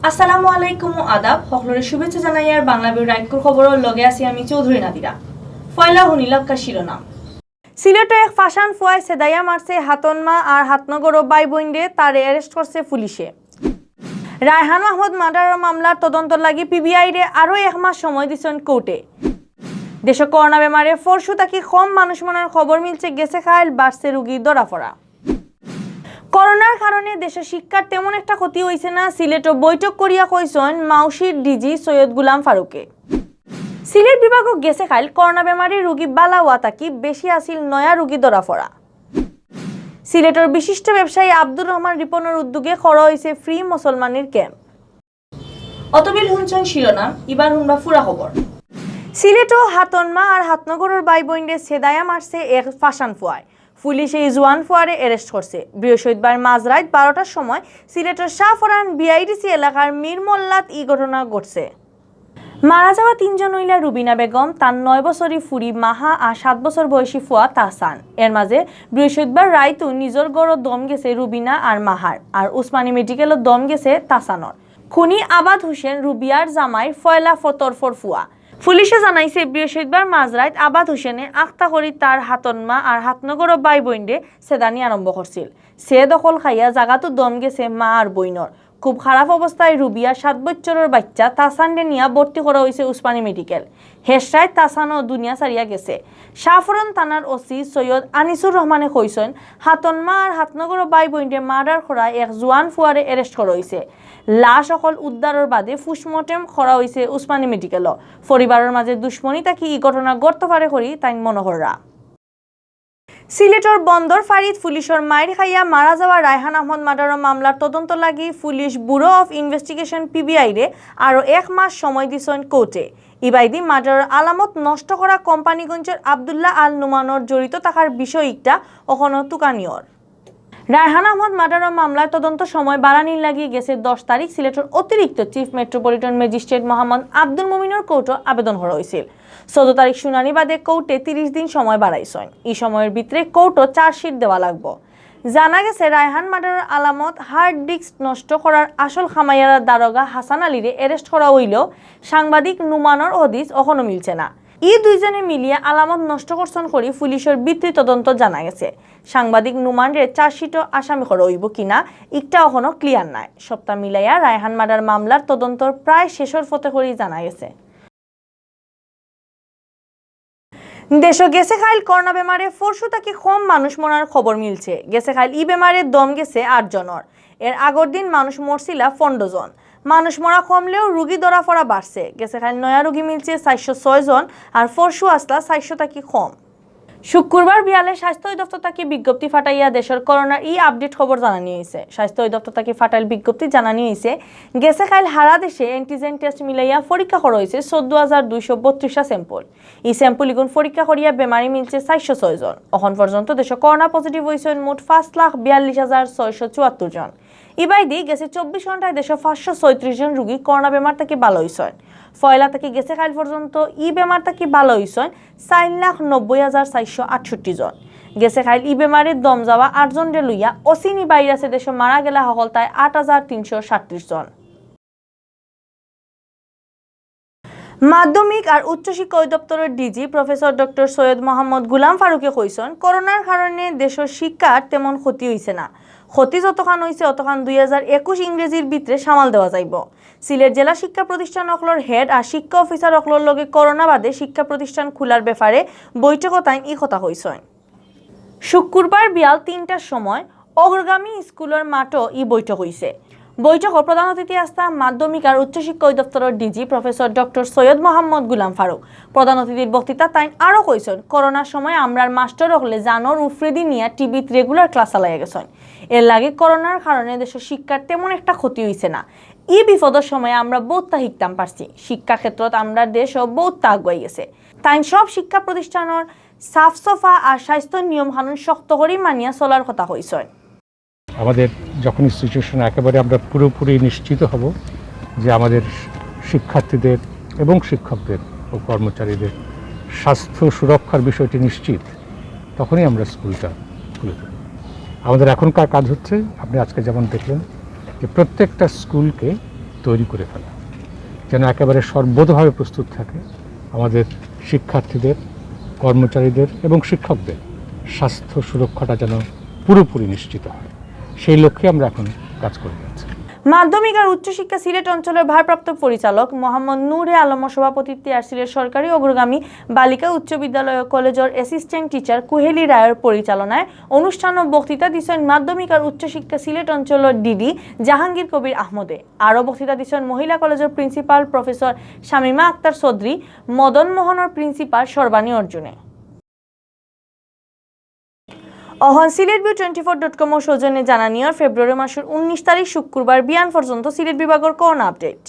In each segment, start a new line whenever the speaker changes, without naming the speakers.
আসসালামু আলাইকুম ও আদাব সকলের শুভেচ্ছা জানাই আর বাংলাভিউ রাইটকুর খবরের লগে আছি আমি চৌধুরী নাদিরা। ফয়লা হুনিলাক্কা শিরোনাম। সিলেটে এক ফাশান ফুয়ায় সেদাইয়া মারছে হাতনমা আর হাতনগর বাই বইন্ডে তারে অ্যারেস্ট করছে পুলিশে। রায়হান মাহমুদ মার্ডার মামলার তদন্ত লাগি পিবিআই রে আরো 1 মাস সময় দিছেন কোর্টে। দেশে করোনা বেমারে ফরশু তাকি কম মানুষ মনের খবর মিলছে গেছে খাইল বাড়ছে রোগী ধরাফড়া। করোনার কারণে দেশের শিক্ষার তেমন একটা ক্ষতি হয়েছে না, সিলেটও বৈঠক করিয়া কইছেন মাউসির ডিজি সৈয়দ গুলাম ফারুকে। সিলেট বিভাগও গেছে খাইল করোনা বেমারির রোগী বালা হওয়া তাকি বেশি আসিল নয়া রোগী ধরাফড়া। সিলেটের বিশিষ্ট ব্যবসায়ী আব্দুর রহমান রিপনের উদ্যোগে করা হয়েছে ফ্রি মুসলমানের ক্যাম্প। অতবিল হুনছেন শিরোনাম, এবার হুনবা ফুরা খবর। সিলেটও হাতনমা আর হাতনগরের বাই বইন্ডে সেদায়া মারছে এক ফাশান ফুয়ায়। পুলিশ এই জোয়ান ফুয়ারে অ্যারেস্ট করছে। বৃহস্পতিবার মাঝরাত 12টার সময় সিলেটের শাহফরান বিআইডিসি এলাকার মিরমল্লাত এই ঘটনা ঘটছে। মারা যাওয়া 3 জন হইলা রুবিনা বেগম, তার 9 বছরই ফুরি মাহা আর 7 বছর বয়সী ফুয়া তাহসান। এর মাঝে বৃহস্পতিবার রাইতু নিজের গড় দম গেছে রুবিনা আর মাহার, আর উসমানী মেডিকেলও দম গেছে তাহসানর। খুনি আবাদ হোসেন রুবিয়ার জামাই ফয়লা ফতরফর ফুয়া। পুলিশে জানাইছে বৃহস্পতিবার মাঝরাত আবাদ হোসেনে আখতা করি তার হাতনমা আর হাতনগর বাই বইন্ডে সেদানি আরম্ভ করছিল। সে দখল খাইয়া জাগাতো দম গেছে মা আর বইনর। খুব খারাপ অবস্থায় রুবিয়া 7 বছরের বাচ্চা তাসানডে নিয়ে ভর্তি করা হয়েছে উসমানী মেডিকেল। হেসরায় তাসানও দুনিয়া ছাড়িয়া গেছে। শাহফরন থানার ওসি সৈয়দ আনিসুর রহমানে কইছেন হাতনমা আর হাতনগর বাই বইন্ডে মার্ডার করা এক জোয়ান ফুয়ারে অ্যারেস্ট করা হয়েছে। লাশ অকল উদ্ধারের বাদে পোস্টমর্টেম করা হয়েছে উসমানী মেডিকেল। পরিবারের মাঝে দুশ্মনী তাকি এই ঘটনা গড়তে পারে করি তাই মনোহররা। সিলেটর বন্দর ফারিদ পুলিশের মাইর খাইয়া মারা যাওয়া রায়হান আহমদ মার্ডার মামলার তদন্ত লাগি police bureau of investigation PBI রে আরো 1 মাস সময় দিছেন কোর্টে। ইবাইদি মার্ডারের আলামত নষ্ট করা কোম্পানিগঞ্জের আব্দুল্লাহ আল নুমানোর জড়িত থাকার বিষয়টা এখনো তুকানিয়র। রায়হান আহমদ মার্ডার মামলার তদন্ত সময় বাড়ানির লাগিয়ে গেছে 10 তারিখ সিলেটের অতিরিক্ত chief metropolitan magistrate Mohammad Abdul মুমিনের কোর্টে আবেদন করা হয়েছিল। 14 তারিখ শুনানি বাদে কোর্টে 30 দিন সময় বাড়াইছেন। এই সময়ের ভিতরে কোর্টও চার্জশিট দেওয়া লাগবে। জানা গেছে রায়হান মার্ডারের আলামত হার্ড ডিস্ক নষ্ট করার আসল খামাইয়ারা দারোগা হাসান আলীরে অ্যারেস্ট করা হইলেও সাংবাদিক নুমানোর হদিস এখনো মিলছে না। এই দুইজনে মিলিয়ে আলামত নষ্ট করছেন করি পুলিশের বৃত্তি তদন্ত জানা গেছে। সাংবাদিক নুমানরে চার্জশিটও আসামি করা হইব কিনা একটা এখনো ক্লিয়ার নাই। সপ্তাহ মিলাইয়া রায়হান মার্ডার মামলার তদন্ত প্রায় শেষের পথে করি জানা গেছে। দেশ গেছে খাইল করোনা বেমারে ফরশু তাকি কম মানুষ মরার খবর মিলছে। গেছে খাইল ই বেমারে দম গেছে 8 জনের। এর আগর দিন মানুষ মরছিলা 15 জন। মানুষ মরা কমলেও রোগী ধরাফড়া বাড়ছে। গেছে খাইল নয়া রোগী মিলছে 406 জন আর ফরশু আসলা 400 তাকি কম। শুক্রবার বিয়ালে স্বাস্থ্য অধিদপ্তর তাকে বিজ্ঞপ্তি ফাটাইয়া দেশের করোনার ই আপডেট খবর জানানি হয়েছে। স্বাস্থ্য অধিদপ্তর তাকে ফাটাইল বিজ্ঞপ্তি জানানি হয়েছে গেছে খাইল হারা দেশে অ্যান্টিজেন টেস্ট মিলাইয়া পরীক্ষা করা হয়েছে 14,232টা স্যাম্পল। এই স্যাম্পল ইগুন পরীক্ষা করিয়া বেমারি মিলছে 406 জন। এখন পর্যন্ত দেশে করোনা পজিটিভ হয়েছে মোট 5,42,674 জন। ইবাইদি গেছে 24 ঘন্টায় দেশে 536 জন রোগী করোনা বেমার থেকে ভালো হয়েছেন। ফয়লা থেকে গেছে খাইল পর্যন্ত ই বেমার থেকে ভালো হয়েছেন 4,90,468 জন। গেছে খাইল ই বেমারের দম যাওয়া 8 জনরে লইয়া অচিনি ভাইরাসে দেশে মারা গেলা সকল তাই 8,337 জন। মাধ্যমিক আর উচ্চশিক্ষা অধিদপ্তরের DG professor doctor Syed Mohammad Gulam ফারুকে কইছেন করোনার কারণে দেশের শিক্ষার তেমন ক্ষতি হয়েছে না। ক্ষতি যতখান হয়েছে অতখান 2021 ইংরেজির ভিতরে সামাল দেওয়া যাইব। সিলেট জেলা শিক্ষা প্রতিষ্ঠান অকলর হেড আর শিক্ষা অফিসার অকলর লগে করোনা বাদে শিক্ষা প্রতিষ্ঠান খোলার ব্যাপারে বৈঠক তাই ই কথা হয়েছেন। শুক্রবার বিয়াল 3টার সময় অগ্রগামী স্কুলের মাঠও ই বৈঠক হয়েছে। বৈঠক প্রধান অতিথি আসতা মাধ্যমিক আর উচ্চশিক্ষা অধিদপ্তরের DG professor doctor Syed Mohammad Gulam Faruk. প্রধান অতিথির বক্তৃতা তাই আরও কইছেন করোনার সময় আমরার মাস্টার হলে জানোর উফ্রেদি নিয়ে টিভিত রেগুলার ক্লাস চালাইয়া গেছেন। এর লাগে করোনার কারণে দেশের শিক্ষার তেমন একটা ক্ষতি হয়েছে না। এই বিপদের সময় আমরা বহুতটা শিখতাম পারছি। শিক্ষা ক্ষেত্রত আমরা দেশও বহুতটা আগুয়াই গেছে। তাই সব শিক্ষা প্রতিষ্ঠানের সাফ সফা আর স্বাস্থ্য নিয়ম কানুন শক্ত করে মানিয়া চলার কথা হয়েছে।
আমাদের যখন সিচুয়েশন একেবারে আমরা পুরোপুরি নিশ্চিত হব যে আমাদের শিক্ষার্থীদের এবং শিক্ষকদের ও কর্মচারীদের স্বাস্থ্য সুরক্ষার বিষয়টি নিশ্চিত, তখনই আমরা স্কুলটা খুলে দেব। আমাদের এখনকার কাজ হচ্ছে, আপনি আজকে যেমন দেখলেন যে প্রত্যেকটা স্কুলকে তৈরি করে ফেলা, যেন একেবারে সর্বতভাবে প্রস্তুত থাকে আমাদের শিক্ষার্থীদের, কর্মচারীদের এবং শিক্ষকদের স্বাস্থ্য সুরক্ষাটা যেন পুরোপুরি নিশ্চিত হয়। সেই লক্ষ্যে আমরা এখন কাজ করে যাচ্ছি।
মাধ্যমিক আর উচ্চশিক্ষা সিলেট অঞ্চলের ভারপ্রাপ্ত পরিচালক মোহাম্মদ নূরে আলমের সভাপতিত্বে আর সিলেট সরকারি অগ্রগামী বালিকা উচ্চ বিদ্যালয় ও কলেজের অ্যাসিস্ট্যান্ট টিচার কুহেলি রায়ের পরিচালনায় অনুষ্ঠান ও বক্তৃতা দিচ্ছেন মাধ্যমিক আর উচ্চশিক্ষা সিলেট অঞ্চলের ডিডি জাহাঙ্গীর কবির আহমদে। আরও বক্তৃতা দিচ্ছেন মহিলা কলেজের প্রিন্সিপাল প্রফেসর শামিমা আক্তার চৌধুরী, মদন মোহনের প্রিন্সিপাল সর্বাণী অর্জুনে। অহন সিলেটভিউ24.com সৌজন্যে জানানিও ফেব্রুয়ারি মাসের 19 তারিখ শুক্রবার বিয়ান পর্যন্ত সিলেট বিভাগের করোনা আপডেট।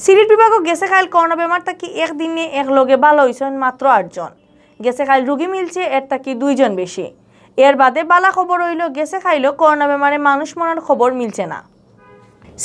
সিলেট বিভাগও গেছে খাইল করোনা বেমার থাকি একদিনে একলগে ভালো হয়েছেন মাত্র 8 জন। গেছে খাইল রোগী মিলছে এর থাকি 2 জন বেশি। এর বাদে বালা খবর হইল গেছে খাইল করোনা বেমারে মানুষ মরার খবর মিলছে না।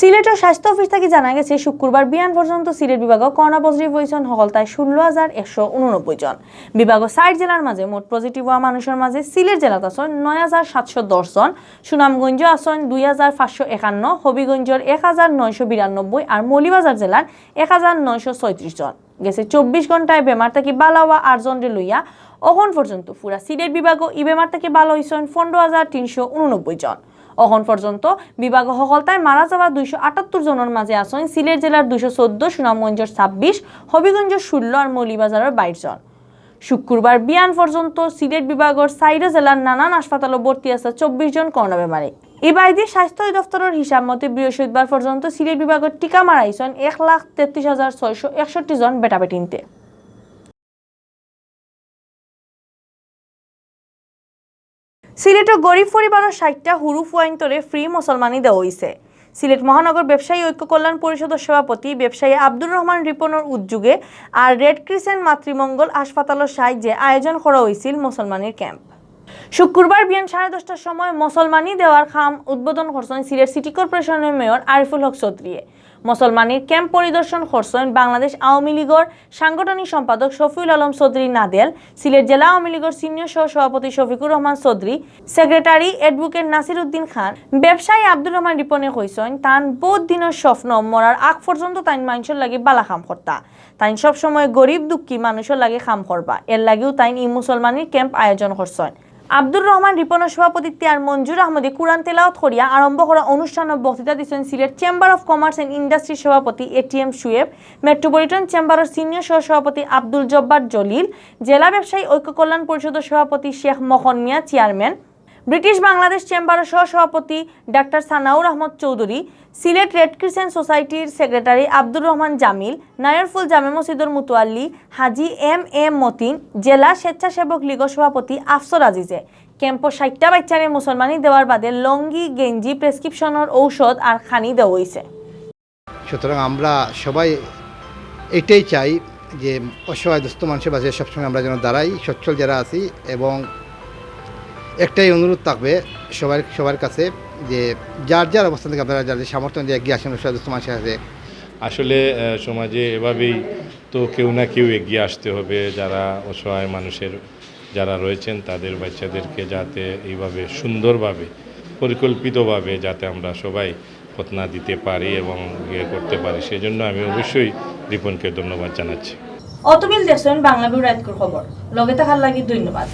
সিলেটের স্বাস্থ্য অফিস থেকে জানা গেছে শুক্রবার বিয়ান পর্যন্ত সিলেট বিভাগও করোনা পজিটিভ হয়েছেন হলতায় 16,189 জন। বিভাগও 60 জেলার মাঝে মোট পজিটিভ হওয়া মানুষের মাঝে সিলেট জেলাত আছেন 9,710 জন, সুনামগঞ্জ আছেন 2,551, হবিগঞ্জের 1,992 আর মৌলভীবাজার জেলার 1,936 জন। গেছে 24 ঘন্টায় বেমার থেকে বালা হওয়া 8 জনরে লইয়া এখন পর্যন্ত পুরা সিলেট বিভাগও ই বেমার থেকে ভালো হয়েছেন 15,389 জন। এখন পর্যন্ত বিভাগ হকলতায় মারা যাওয়া 278 জনের মাঝে আছেন সিলেট জেলার 214, সুনামগঞ্জের 26, হবিগঞ্জের 16 আর মৌলভীবাজারের 22 জন। শুক্রবার বিয়ান পর্যন্ত সিলেট বিভাগের 4 জেলার নানান হাসপাতালে ভর্তি আছে 24 জন করোনা বেমারে। এই বাইরে স্বাস্থ্য দপ্তরের হিসাব মতে বৃহস্পতিবার পর্যন্ত সিলেট বিভাগের টিকা মারাইছেন 1,33,661 জন বেটাবেটিনতে। সিলেটের গরিব পরিবারের 60টা হুরুফ ওয়াইন্তরে ফ্রি মুসলমানি দেওয়া হয়েছে। সিলেট মহানগর ব্যবসায়ী ঐক্য কল্যাণ পরিষদের সভাপতি ব্যবসায়ী আব্দুর রহমান রিপনের উদ্যোগে আর রেড ক্রিসেন্ট মাতৃমঙ্গল হাসপাতালের সাহায্যে আয়োজন করা হয়েছিল মুসলমানির ক্যাম্প। শুক্রবার বিয়ান 10:30টার সময় মুসলমানি দেওয়ার খাম উদ্বোধন করছেন সিলেট সিটি কর্পোরেশনের মেয়র আরিফুল হক চৌধুরী। মুসলমানির ক্যাম্প পরিদর্শন করছেন বাংলাদেশ আওয়ামী লীগের সাংগঠনিক সম্পাদক শফিউল আলম চৌধুরী নাদেল, সিলেট জেলা আওয়ামী লীগের সিনিয়র সহ সভাপতি শফিকুর রহমান চৌধুরী, সেক্রেটারি অ্যাডভোকেট নাসির উদ্দিন খান। ব্যবসায়ী আব্দুর রহমান রিপনে কইছেন তান বহুত দিনের স্বপ্ন মরার আগ পর্যন্ত তাই মানুষের লাগে বালা খাম করতা, তাই সবসময় গরিব দুঃখী মানুষের লাগে খাম করবা, এর লাগেও তাই ই মুসলমানির ক্যাম্প আয়োজন করছেন। আব্দুর রহমান রিপনের সভাপতিত্বে আর মঞ্জুর আহমদে কুরআন তেলাওয়াত করিয়া আরম্ভ করা অনুষ্ঠান ও বক্তৃতা দিচ্ছেন Sylhet chamber of commerce and industry সভাপতি এটিএম সুয়েব, মেট্রোপলিটন চেম্বারের সিনিয়র সহ সভাপতি আব্দুল জব্বার জলিল, জেলা ব্যবসায়ী ঐক্য কল্যাণ পরিষদের সভাপতি শেখ মখন মিয়া চেয়ারম্যান, ব্রিটিশ বাংলাদেশ চেম্বারের সহ সভাপতি doctor Sanaur Ahmed Chowdhury, Sylhet red crescent সোসাইটির সেক্রেটারি আব্দুর রহমান জামিল, নায়ারফুল জামে মসজিদের মুতোয়াল্লি হাজি এম মতিন, জেলা স্বেচ্ছাসেবক লীগের সভাপতি আফসর আজিজে। ক্যাম্প 60টা বাচ্চারে মুসলমানি দেওয়ার বাদে লঙ্গি, গেঞ্জি, প্রেসক্রিপশনের ঔষধ আর খানি দেওয়া হয়েছে।
সুতরাং আমরা সবাই এটাই চাই যে অসহায় দুস্থ মানুষের পাশে সবসময় আমরা যেন দাঁড়াই, সচ্ছল যারা আছি, এবং একটাই অনুরোধ থাকবে সবার কাছে যে যার অবস্থান থেকে আপনারা যাদের সামর্থ্য দিয়ে এগিয়ে আসেন অসহায় দুস্থ মানুষের কাছে।
আসলে সমাজে এভাবেই তো কেউ না কেউ এগিয়ে আসতে হবে, যারা অসহায় মানুষের যারা রয়েছেন তাদের বাচ্চাদেরকে যাতে এইভাবে সুন্দরভাবে পরিকল্পিতভাবে যাতে আমরা সবাই খতনা দিতে পারি এবং ইয়ে করতে পারি, সেজন্য আমি অবশ্যই রিপনকে ধন্যবাদ জানাচ্ছি।
অতমিল দেখছেন বাংলাভিউ রাইতকুর খবর, লগে থাকার লাগি ধন্যবাদ।